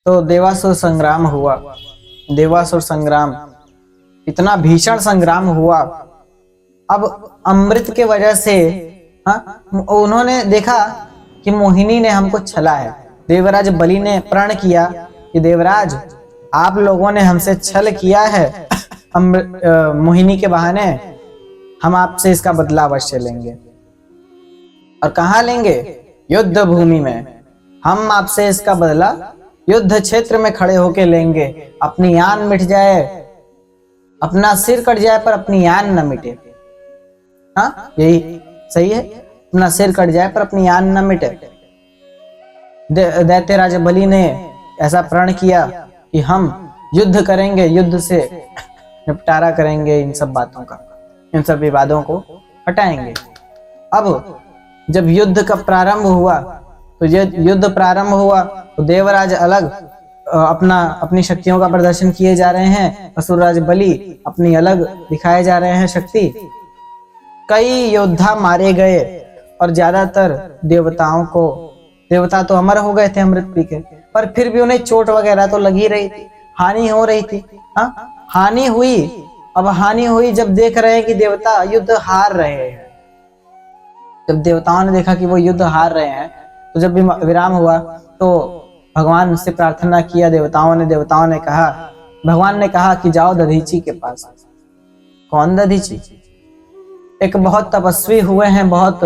तो देवासुर संग्राम हुआ। देवासुर संग्राम इतना भीषण संग्राम हुआ। अब अमृत के वजह से उन्होंने देखा कि मोहिनी ने हमको छला है। देवराज बलि ने प्रण किया कि देवराज आप लोगों ने हमसे छल किया है, मोहिनी के बहाने, हम आपसे इसका बदला अवश्य लेंगे। और कहाँ लेंगे? युद्ध भूमि में। हम आपसे इसका बदला युद्ध क्षेत्र में खड़े होके लेंगे। अपनी यान मिट जाए, अपना सिर कट जाए पर अपनी यान न मिटे। हाँ, यही सही है। अपना सिर कट जाए पर अपनी यान न मिटे। दैत्यराज बलि ने ऐसा प्रण किया कि हम युद्ध करेंगे, युद्ध से निपटारा करेंगे, इन सब बातों का, इन सब विवादों को हटाएंगे। अब जब युद्ध का प्रारंभ हुआ तो युद्ध प्रारंभ हुआ तो देवराज अलग अपनी शक्तियों का प्रदर्शन किए जा रहे हैं, असुरराज बलि अपनी अलग दिखाए जा रहे हैं शक्ति। कई योद्धा मारे गए और ज्यादातर देवता तो अमर हो गए थे अमृत पी के, पर फिर भी उन्हें चोट वगैरह तो लगी रही थी, हानि हो रही थी। हानि हुई। अब हानि हुई जब देख रहे हैं कि देवता युद्ध हार रहे हैं। जब देवताओं ने देखा कि वो युद्ध हार रहे हैं, तो जब विराम हुआ तो भगवान से प्रार्थना किया भगवान ने कहा कि जाओ दधीची के पास। कौन दधीची? एक बहुत तपस्वी हुए हैं, बहुत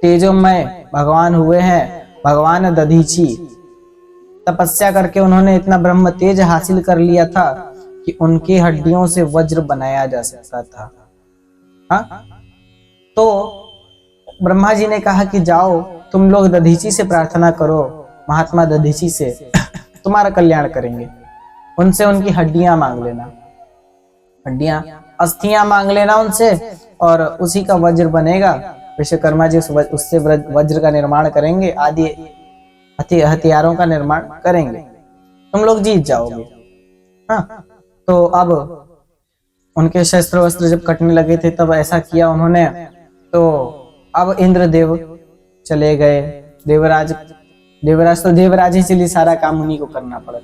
तेजोमय भगवान हुए हैं, भगवान दधीची। तपस्या करके उन्होंने इतना ब्रह्म तेज हासिल कर लिया था कि उनकी हड्डियों से वज्र बनाया जा सकता था। हाँ? तो ब्रह्मा जी ने कहा कि जाओ तुम लोग दधीची से प्रार्थना करो, महात्मा दधीची से, तुम्हारा कल्याण करेंगे। उनसे उनकी हड्डियां मांग लेना, अस्थियां मांग लेना उनसे, और उसी का वज्र बनेगा। विश्वकर्मा जी उससे वज्र का निर्माण करेंगे, आदि हथियारों का निर्माण करेंगे, तुम लोग जीत जाओगे। हाँ, तो अब उनके शस्त्र वस्त्र जब कटने लगे थे तब ऐसा किया उन्होंने। तो अब इंद्रदेव चले गए। देवराज तो देवराज ही, चलिए सारा काम उन्हीं को करना पड़ा।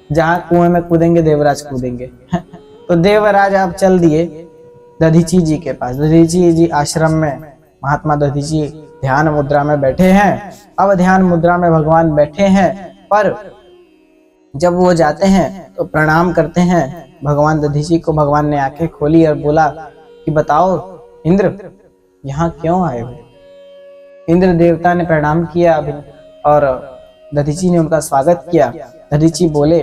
जहां कुएं में कूदेंगे देवराज कूदेंगे। तो देवराज अब चल दिए दधीची जी के पास। दधीची जी आश्रम में महात्मा दधीची ध्यान मुद्रा में बैठे हैं। अब ध्यान मुद्रा में भगवान बैठे हैं, पर जब वो जाते हैं तो प्रणाम करते हैं भगवान दधीची को। भगवान ने आंखें खोली और बोला कि बताओ इंद्र, यहाँ क्यों आए हो? इंद्र देवता ने प्रणाम किया और दधीची ने उनका स्वागत किया। दधीची बोले,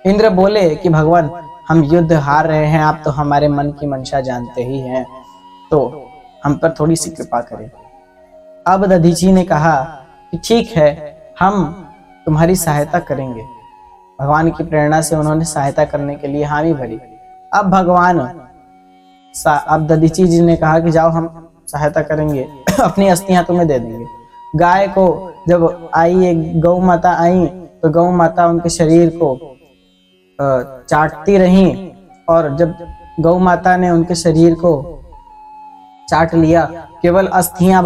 इंद्र बोले कि भगवान, हम युद्ध हार रहे हैं, आप तो हमारे मन की मंशा जानते ही हैं, तो हम पर थोड़ी सी कृपा करें। अब दधीची ने कहा कि ठीक है, हम तुम्हारी सहायता करेंगे। भगवान की प्रेरणा से उन्होंने सहायता करने के लिए हामी भरी। अब दधीची जी ने कहा कि जाओ हम सहायता करेंगे, अपनी अस्थियां तुम्हें दे देंगे। गाय को जब आई, एक गौ माता आई, तो गौ माता उनके शरीर को चाटती रही, और जब गौ माता ने उनके शरीर को चाट लिया, केवल अस्थियां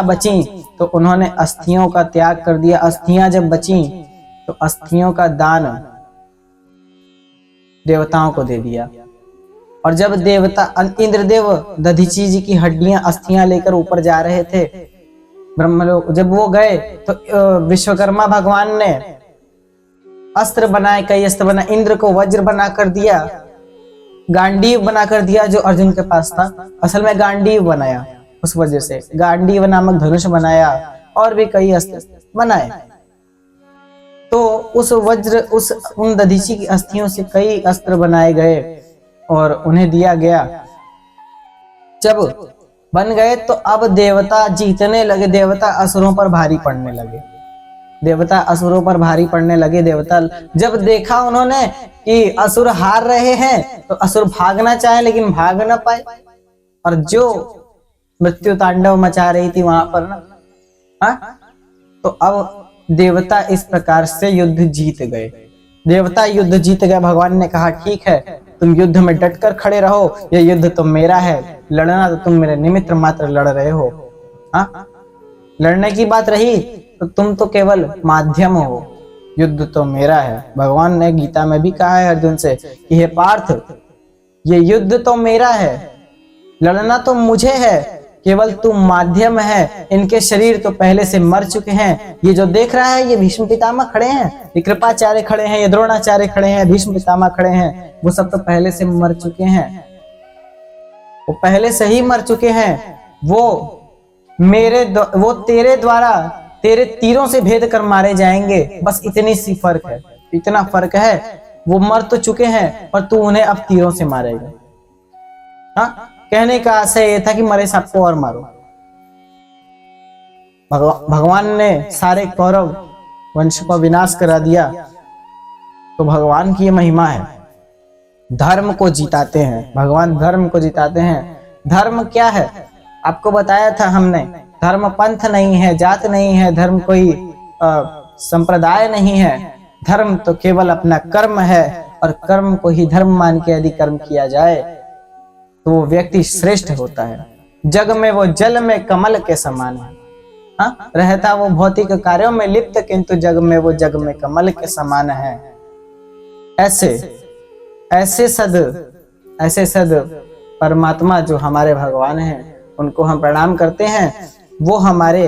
बची, तो उन्होंने अस्थियों का त्याग कर दिया। अस्थियां जब बची तो अस्थियों का दान देवताओं को दे दिया। और जब इंद्रदेव दधीची जी की हड्डियां, अस्थियां लेकर ऊपर जा रहे थे ब्रह्मलोक, जब वो गए तो विश्वकर्मा भगवान ने अस्त्र बनाए, कई अस्त्र बनाए। इंद्र को वज्र बना कर दिया, गांडीव बना कर दिया जो अर्जुन के पास था, असल में गांडीव बनाया, उस वजह से गांडीव नामक धनुष बनाया, और भी कई अस्त्र बनाए। तो उस उन दधीची की अस्थियों से कई अस्त्र बनाए गए और उन्हें दिया गया। जब बन गए तो अब देवता जीतने लगे, देवता असुरों पर भारी पड़ने लगे। देवता जब देखा उन्होंने कि असुर हार रहे हैं, तो असुर भागना चाहे लेकिन भाग न पाए, और जो मृत्यु तांडव मचा रही थी वहां पर ना, तो अब देवता इस प्रकार से युद्ध जीत गए। देवता युद्ध जीत गए। भगवान ने कहा ठीक है, तुम युद्ध में डटकर खड़े रहो, यह युद्ध तो मेरा है, लड़ना तो तुम मेरे निमित्त मात्र लड़ रहे हो। हाँ, लड़ने की बात रही तो तुम तो केवल माध्यम हो, युद्ध तो मेरा है। भगवान ने गीता में भी कहा है अर्जुन से कि हे पार्थ, ये युद्ध तो मेरा है, लड़ना तो मुझे है, केवल तू माध्यम है। इनके शरीर तो पहले से मर चुके हैं। ये जो देख रहा है, ये भीष्म पितामह खड़े हैं, ये कृपाचार्य खड़े हैं, ये द्रोणाचार्य खड़े हैं, भीष्म पितामह खड़े हैं, वो सब तो पहले से मर चुके हैं, वो पहले से ही मर चुके हैं। वो तेरे द्वारा, तेरे तीरों से भेद कर मारे जाएंगे, बस इतनी सी फर्क है, इतना फर्क है। वो मर तो चुके हैं और तू उन्हें अब तीरों से मारेगा। हाँ, कहने का आशय ये था कि मरे सांप को और मारो। भगवान ने सारे कौरव वंश को विनाश करा दिया। तो भगवान की ये महिमा है, धर्म को जिताते हैं भगवान, धर्म को जिताते हैं। धर्म क्या है आपको बताया था हमने, धर्म पंथ नहीं है, जात नहीं है, धर्म कोई संप्रदाय नहीं है। धर्म तो केवल अपना कर्म है, और कर्म को ही धर्म मान के यदि कर्म किया जाए तो वो व्यक्ति श्रेष्ठ होता है। जग में वो जल में कमल के समान है। हाँ, रहता वो भौतिक कार्यों में लिप्त, किंतु जग में वो जग में कमल के समान है। ऐसे सद परमात्मा जो हमारे भगवान हैं, उनको हम प्रणाम करते हैं। वो हमारे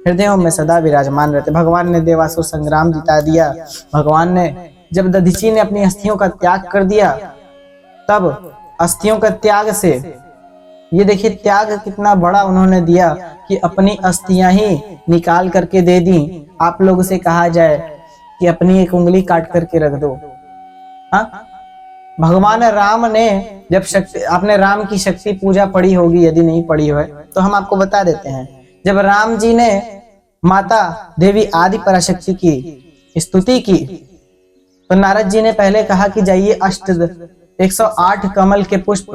हृदयों में सदा विराजमान रहते। भगवान ने देवासुर संग्राम जिता दिया। भगवान ने जब दधीची ने अपनी अस्थियों का त्याग कर दिया, तब अस्थियों का त्याग से, ये देखिए त्याग कितना बड़ा उन्होंने दिया कि अपनी अस्थियां ही निकाल करके दे दी। आप लोगों से कहा जाए कि अपनी एक उंगली काट करके रख दो। हाँ, भगवान राम ने जब शक्ति, आपने राम की शक्ति पूजा पढ़ी होगी, यदि नहीं पढ़ी हो तो हम आपको बता देते हैं। जब राम जी ने माता देवी आदि पराशक्ति की स्तुति की, तो नारद जी ने पहले कहा कि जाइए 108 कमल के पुष्प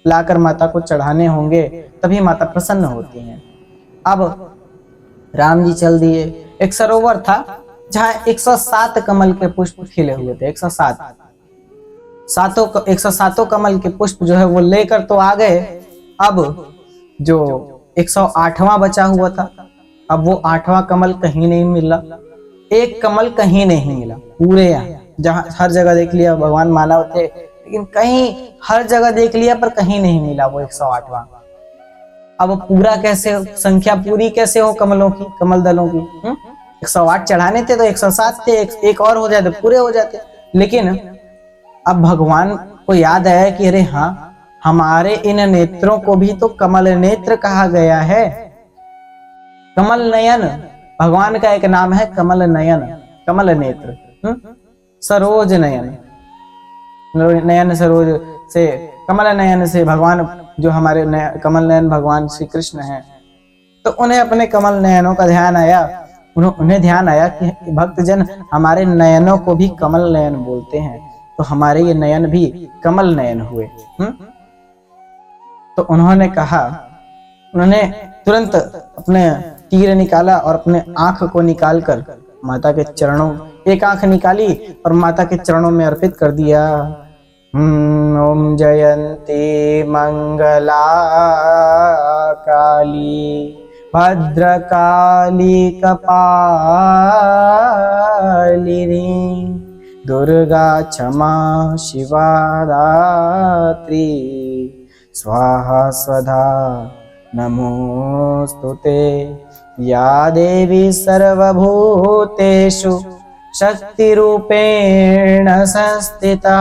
लाकर माता को चढ़ाने होंगे, तभी माता प्रसन्न होती हैं। अब राम जी चल दिए। एक सरोवर था जहां 107 कमल के पुष्प खिले हुए थे। 107 कमल के पुष्प जो है वो लेकर तो आ गए। अब जो 108वां बचा हुआ था, अब वो 8वां कमल कहीं नहीं मिला। एक कमल कहीं नहीं मिला पूरे यहाँ, जहां हर जगह देख लिया, भगवान मानव थे, लेकिन कहीं हर जगह देख लिया पर कहीं नहीं मिला वो 108वां। अब पूरा कैसे, संख्या पूरी कैसे हो कमलों की, कमल दलों की? 108 चढ़ाने थे तो 107 थे, एक और हो जाते तो पूरे हो जाते। लेकिन अब भगवान को याद आया कि अरे हाँ, हमारे इन नेत्रों को भी तो कमल नेत्र कहा गया है। कमल नयन भगवान का एक नाम है, कमल नयन, कमल नेत्र, सरोज नयन, नयन सरोज से, कमल नयन से भगवान जो हमारे कमल नयन भगवान श्री कृष्ण हैं, तो उन्हें अपने कमल नयनों का ध्यान आया। उन्हें ध्यान आया कि भक्तजन हमारे नयनों को भी कमल नयन बोलते हैं, तो हमारे ये नयन भी कमल नयन हुए। तो उन्होंने कहा, उन्होंने तुरंत अपने तीर निकाला और अपने आंख को निकालकर माता के चरणों, एक आंख निकाली और माता के चरणों में अर्पित कर दिया। ओम जयंती मंगला काली भद्रकाली कपालिनी दुर्गा क्षमा शिवा दात्री स्वाहा स्वधा नमोस्तुते या देवी सर्वभूतेषु शक्तिरूपेण संस्थिता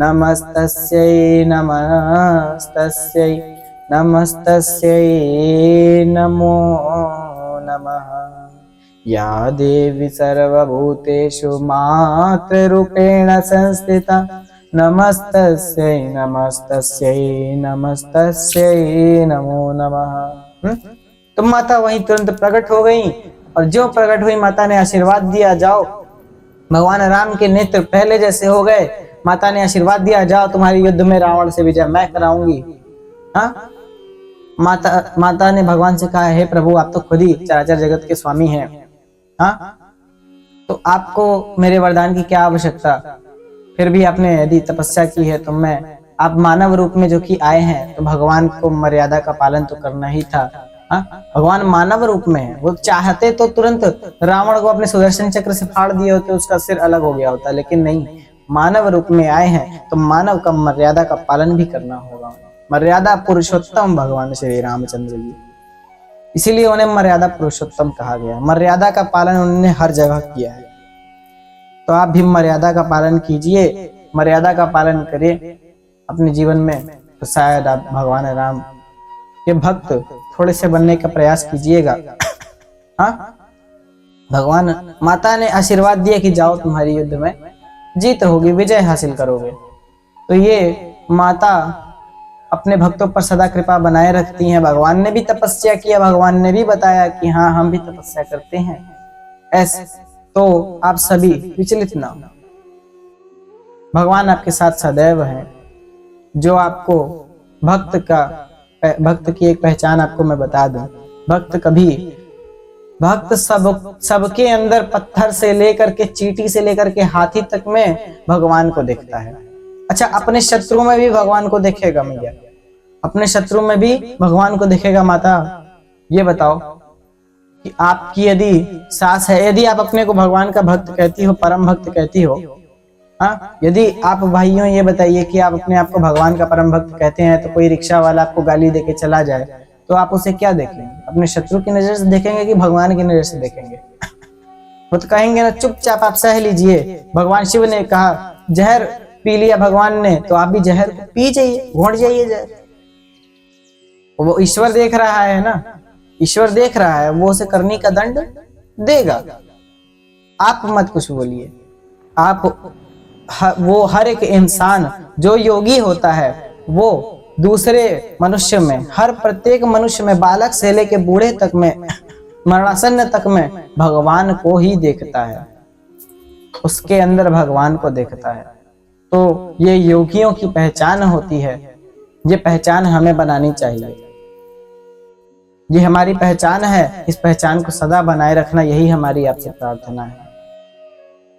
नमस्तस्यै नमस्तस्यै नमस्तस्यै नमो नमः। या देवी सर्वभूतेषु मातृरूपेण संस्थिता नमस्तस्यै नमस्तस्यै नमस्तस्यै नमो नमः। तो माता वहीं तुरंत प्रकट हो गई, और जो प्रकट हुई माता ने आशीर्वाद दिया, जाओ भगवान राम के नेत्र पहले जैसे हो गए। माता ने आशीर्वाद दिया, जाओ तुम्हारी युद्ध में रावण से विजय मैं कराऊंगी। हाँ, माता ने भगवान से कहा, हे प्रभु आप तो खुद ही चराचर जगत के स्वामी हैं। हाँ, तो आपको मेरे वरदान की क्या आवश्यकता? फिर भी आपने यदि तपस्या की है तो आप मानव रूप में जो कि आए हैं, तो भगवान को मर्यादा का पालन तो करना ही था। हाँ, भगवान मानव रूप में है, वो चाहते तो तुरंत रावण को अपने सुदर्शन चक्र से फाड़ दिए होते, उसका सिर अलग हो गया होता, लेकिन नहीं, मानव रूप में आए हैं तो मानव का मर्यादा का पालन भी करना होगा। मर्यादा पुरुषोत्तम भगवान श्री रामचंद्र जी, इसीलिए उन्हें मर्यादा पुरुषोत्तम कहा गया। मर्यादा का पालन उन्होंने हर जगह किया है, तो आप भी मर्यादा का पालन कीजिए, मर्यादा का पालन करिए अपने जीवन में, तो शायद आप भगवान राम के भक्त थोड़े से बनने का प्रयास कीजिएगा। हाँ, भगवान माता ने आशीर्वाद दिया कि जाओ तुम्हारी युद्ध में जीत होगी, विजय हासिल करोगे। तो ये माता अपने भक्तों पर सदा कृपा बनाए रखती हैं। भगवान ने भी तपस्या किया, भगवान ने भी बताया कि हाँ हम भी तपस्या करते हैं ऐसे, तो आप सभी विचलित ना हो, भगवान आपके साथ सदैव हैं। जो आपको भक्त की एक पहचान आपको मैं बता दूं, भक्त सबके अंदर पत्थर से लेकर के चींटी से लेकर के हाथी तक में भगवान को देखता है। अच्छा, अपने शत्रु में भी भगवान को देखेगा मैया? अपने शत्रु में भी भगवान को देखेगा माता? ये बताओ कि आपकी यदि सास है, यदि आप अपने को भगवान का भक्त कहती हो, परम भक्त कहती हो, हाँ, यदि आप भाइयों ये बताइए कि आप अपने आप को भगवान का परम भक्त कहते हैं, तो कोई रिक्शा वाला आपको गाली देके चला जाए तो आप उसे क्या देखेंगे? अपने शत्रु की नजर से देखेंगे कि भगवान की नजर से देखेंगे? वो तो कहेंगे ना, चुपचाप आप सह लीजिए, भगवान शिव ने कहा जहर पी लिया भगवान ने, तो आप भी जहर पी जाइए, घोंट जाइए जहर। वो ईश्वर देख रहा है ना, ईश्वर देख रहा है, वो उसे करने का दंड देगा। आप मत कुछ बोलिए। वो हर एक इंसान जो योगी होता है, वो दूसरे मनुष्य में, हर प्रत्येक मनुष्य में, बालक से लेके बूढ़े तक में, मरणासन्न तक में भगवान को ही देखता है, उसके अंदर भगवान को देखता है। तो ये योगियों की पहचान होती है, ये पहचान हमें बनानी चाहिए। ये हमारी पहचान है, इस पहचान को सदा बनाए रखना, यही हमारी आपसे प्रार्थना है।